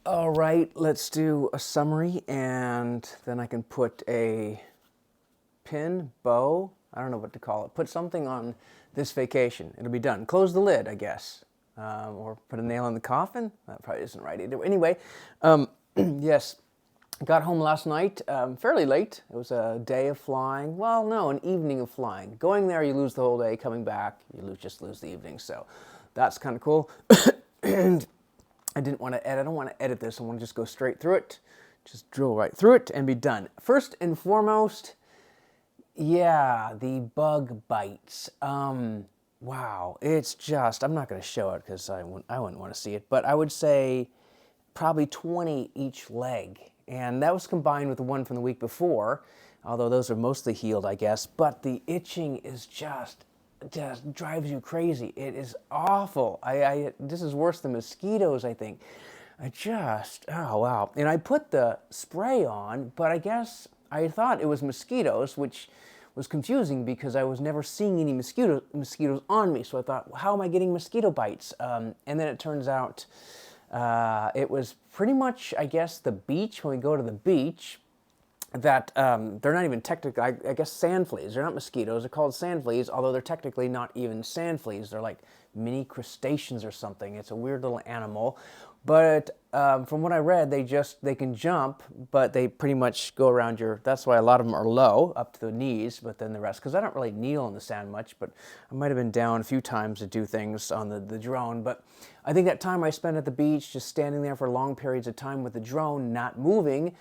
All right, let's do a summary, and then I can put a pin, bow, I don't know what to call it. Put something on this vacation. It'll be done. Close the lid, I guess. Or put a nail in the coffin. That probably isn't right either. Anyway, yes, got home last night fairly late. It was a day of flying. Well, no, an evening of flying. Going there, you lose the whole day. Coming back, just lose the evening. So that's kind of cool. And I didn't want to edit. I don't want to edit this. I want to just go straight through it. Just drill right through it and be done. First and foremost, yeah, the bug bites. Wow, it's just, I'm not going to show it because I wouldn't want to see it, but I would say probably 20 each leg. And that was combined with the one from the week before, although those are mostly healed, I guess. But the itching is just drives you crazy. It is awful. This is worse than mosquitoes, I think. Oh wow. And I put the spray on, but I guess I thought it was mosquitoes, which was confusing because I was never seeing any mosquitoes on me. So I thought, well, how am I getting mosquito bites? And then it turns out it was pretty much, I guess, the beach. When we go to the beach, that they're not even technically, I guess, sand fleas. They're not mosquitoes. They're called sand fleas, although they're technically not even sand fleas. They're like mini crustaceans or something. It's a weird little animal. But from what I read, they can jump, but they pretty much go around your, that's why a lot of them are low, up to the knees, but then the rest, because I don't really kneel in the sand much, but I might have been down a few times to do things on the drone. But I think that time I spent at the beach, just standing there for long periods of time with the drone, not moving,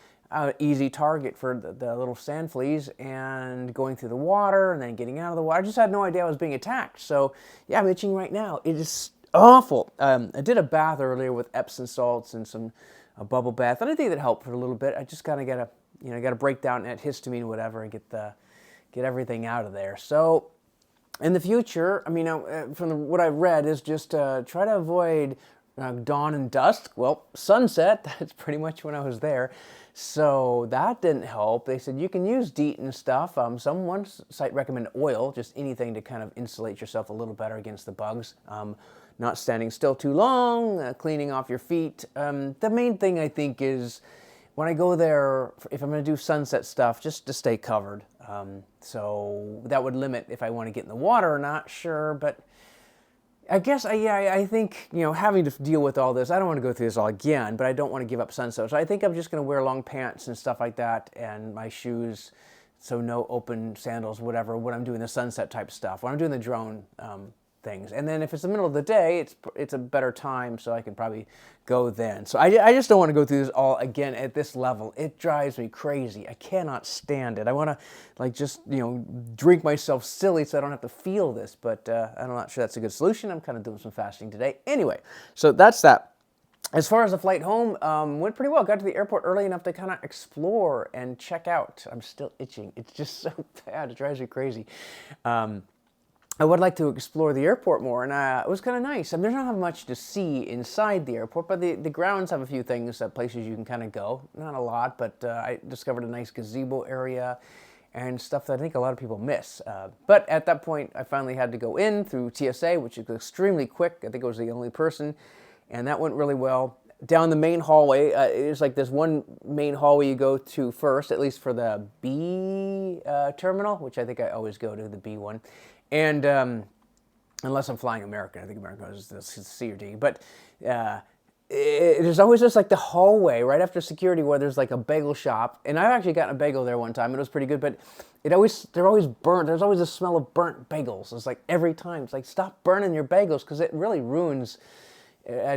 easy target for the little sand fleas, and going through the water and then getting out of the water. I just had no idea I was being attacked. So yeah, I'm itching right now. It is awful. I did a bath earlier with Epsom salts and a bubble bath, and I think that helped for a little bit. I just kind of gotta break down that histamine or whatever and get everything out of there. So in the future, I mean, what I've read is just try to avoid dawn and dusk. Well, sunset, that's pretty much when I was there. So that didn't help. They said you can use DEET and stuff. One site recommended oil, just anything to kind of insulate yourself a little better against the bugs. Not standing still too long, cleaning off your feet. The main thing I think is when I go there, if I'm going to do sunset stuff, just to stay covered. So that would limit if I want to get in the water or not, sure, but I guess, I think, having to deal with all this, I don't want to go through this all again, but I don't want to give up sunset. So I think I'm just going to wear long pants and stuff like that, and my shoes, so no open sandals, whatever, when I'm doing the sunset type stuff, when I'm doing the drone things. And then if it's the middle of the day, it's a better time, so I can probably go then. So I just don't want to go through this all again at this level. It drives me crazy. I cannot stand it. I want to just drink myself silly so I don't have to feel this, but I'm not sure that's a good solution. I'm kind of doing some fasting today. Anyway, so that's that. As far as the flight home, went pretty well. Got to the airport early enough to kind of explore and check out. I'm still itching. It's just so bad. It drives me crazy. I would like to explore the airport more, and it was kind of nice. I mean, there's not much to see inside the airport, but the grounds have a few things, places you can kind of go. Not a lot, but I discovered a nice gazebo area and stuff that I think a lot of people miss. But at that point, I finally had to go in through TSA, which is extremely quick. I think I was the only person, and that went really well. Down the main hallway, it's like this one main hallway you go to first, at least for the B terminal, which I think I always go to, the B one. And unless I'm flying American, I think American is the C or D. But there's always just like the hallway right after security where there's like a bagel shop. And I've actually gotten a bagel there one time. And it was pretty good, but they're always burnt. There's always a smell of burnt bagels. It's like every time. It's like, stop burning your bagels, because it really ruins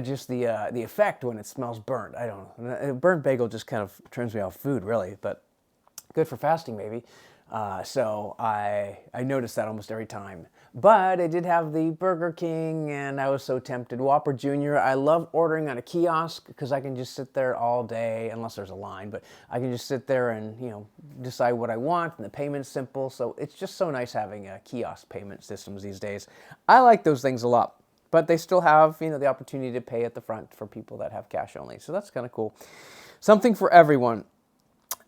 just the effect when it smells burnt. I don't know. A burnt bagel just kind of turns me off food, really. But good for fasting, maybe. So I noticed that almost every time. But I did have the Burger King, and I was so tempted. Whopper Jr. I love ordering on a kiosk because I can just sit there all day, unless there's a line, but I can just sit there and, decide what I want, and the payment's simple. So it's just so nice having kiosk payment systems these days. I like those things a lot. But they still have, the opportunity to pay at the front for people that have cash only. So that's kind of cool. Something for everyone.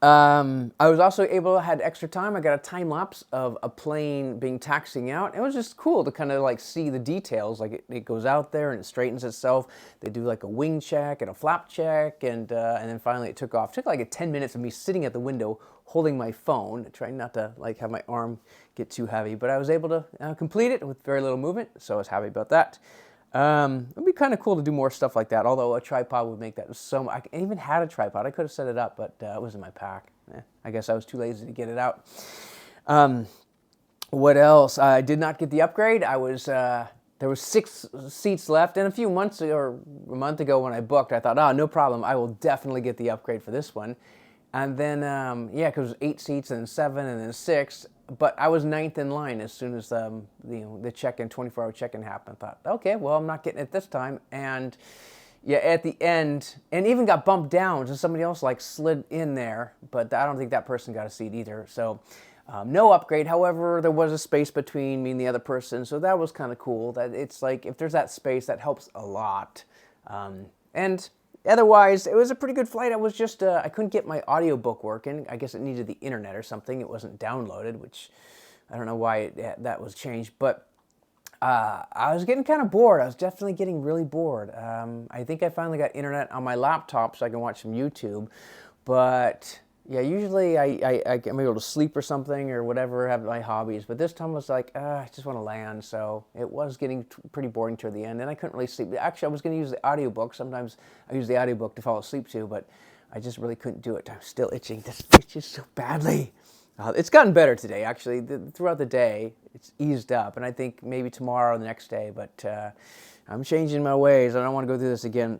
I was also had extra time. I got a time lapse of a plane being taxiing out. It was just cool to kind of like see the details. Like it goes out there and it straightens itself. They do like a wing check and a flap check, and then finally it took off. It took like 10 minutes of me sitting at the window holding my phone, trying not to like have my arm get too heavy. But I was able to complete it with very little movement, so I was happy about that. It'd be kind of cool to do more stuff like that, although a tripod would make that so much. I even had a tripod. I could have set it up, but it was in my pack. I guess I was too lazy to get it out. What else? I did not get the upgrade. There was 6 seats left, and a few months ago, or a month ago when I booked, I thought, oh, no problem. I will definitely get the upgrade for this one. And then, yeah, because it was 8 seats, and then 7, and then 6. But I was 9th in line as soon as the check-in, 24-hour check-in happened. I thought, okay, well, I'm not getting it this time. And yeah, at the end, and even got bumped down, so somebody else like slid in there, but I don't think that person got a seat either. So no upgrade. However, there was a space between me and the other person, so that was kind of cool. That it's like if there's that space, that helps a lot. And otherwise, it was a pretty good flight. I was just, I couldn't get my audiobook working. I guess it needed the internet or something. It wasn't downloaded, which I don't know why that was changed. But I was getting kind of bored. I was definitely getting really bored. I think I finally got internet on my laptop so I can watch some YouTube. But yeah, usually I'm able to sleep or something or whatever, have my hobbies. But this time I was like, I just want to land. So it was getting pretty boring toward the end, and I couldn't really sleep. Actually, I was going to use the audiobook. Sometimes I use the audiobook to fall asleep to, but I just really couldn't do it. I'm still itching. This itches so badly. It's gotten better today, actually. Throughout the day, it's eased up, and I think maybe tomorrow or the next day, but I'm changing my ways. I don't want to go through this again.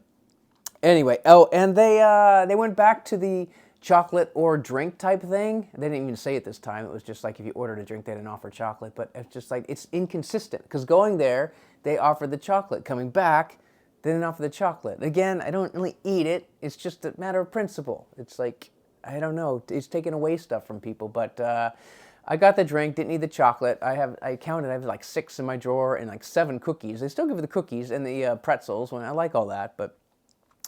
Anyway, oh, and they went back to the chocolate or drink type thing. They didn't even say it this time. It was just like if you ordered a drink, they didn't offer chocolate, but it's just like it's inconsistent, because going there, they offered the chocolate. Coming back, they didn't offer the chocolate. Again, I don't really eat it. It's just a matter of principle. It's like, I don't know, it's taking away stuff from people, but I got the drink, didn't need the chocolate. I counted, I have like 6 in my drawer and like 7 cookies. They still give you the cookies and the pretzels, when I like all that, but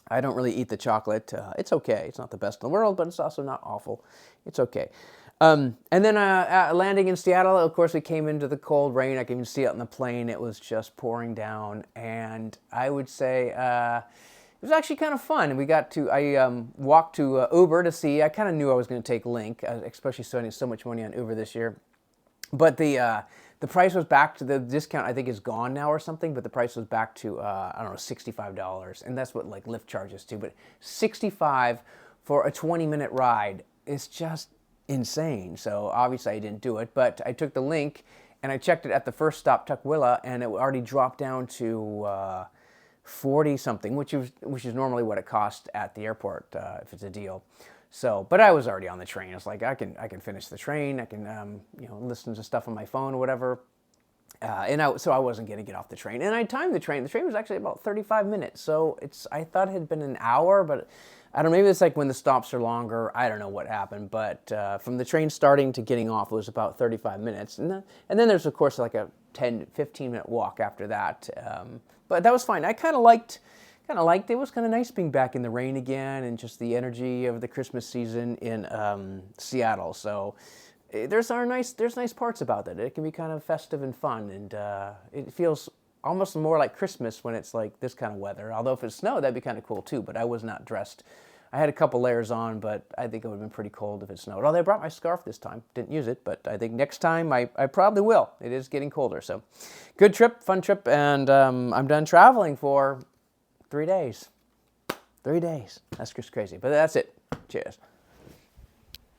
I don't really eat the chocolate. It's okay. It's not the best in the world, but it's also not awful. It's okay. And then landing in Seattle, of course, we came into the cold rain. I can even see it on the plane. It was just pouring down, and I would say it was actually kind of fun. I walked to Uber to see. I kind of knew I was going to take Link, especially spending so much money on Uber this year. But the price was back to the discount. I think is gone now or something. But the price was back to I don't know, $65, and that's what like Lyft charges too. But $65 for a 20-minute ride is just insane. So obviously I didn't do it. But I took the Link and I checked it at the first stop, Tukwila, and it already dropped down to 40 something, which is normally what it costs at the airport if it's a deal. So, but I was already on the train. It's like I can finish the train. I can listen to stuff on my phone or whatever. So I wasn't going to get off the train. And I timed the train. The train was actually about 35 minutes. So I thought it had been an hour, but I don't know. Maybe it's like when the stops are longer. I don't know what happened, but from the train starting to getting off, it was about 35 minutes. And then there's of course like a 10, 15-minute walk after that. But that was fine. I kind of liked it. It was kind of nice being back in the rain again and just the energy of the Christmas season in Seattle. So there's nice parts about it. It can be kind of festive and fun, and it feels almost more like Christmas when it's like this kind of weather. Although if it snowed, that'd be kind of cool too. But I was not dressed. I had a couple layers on, but I think it would have been pretty cold if it snowed. Although I brought my scarf this time. Didn't use it, but I think next time I probably will. It is getting colder. So good trip, fun trip, and I'm done traveling for 3 days. 3 days. That's just crazy. But that's it. Cheers.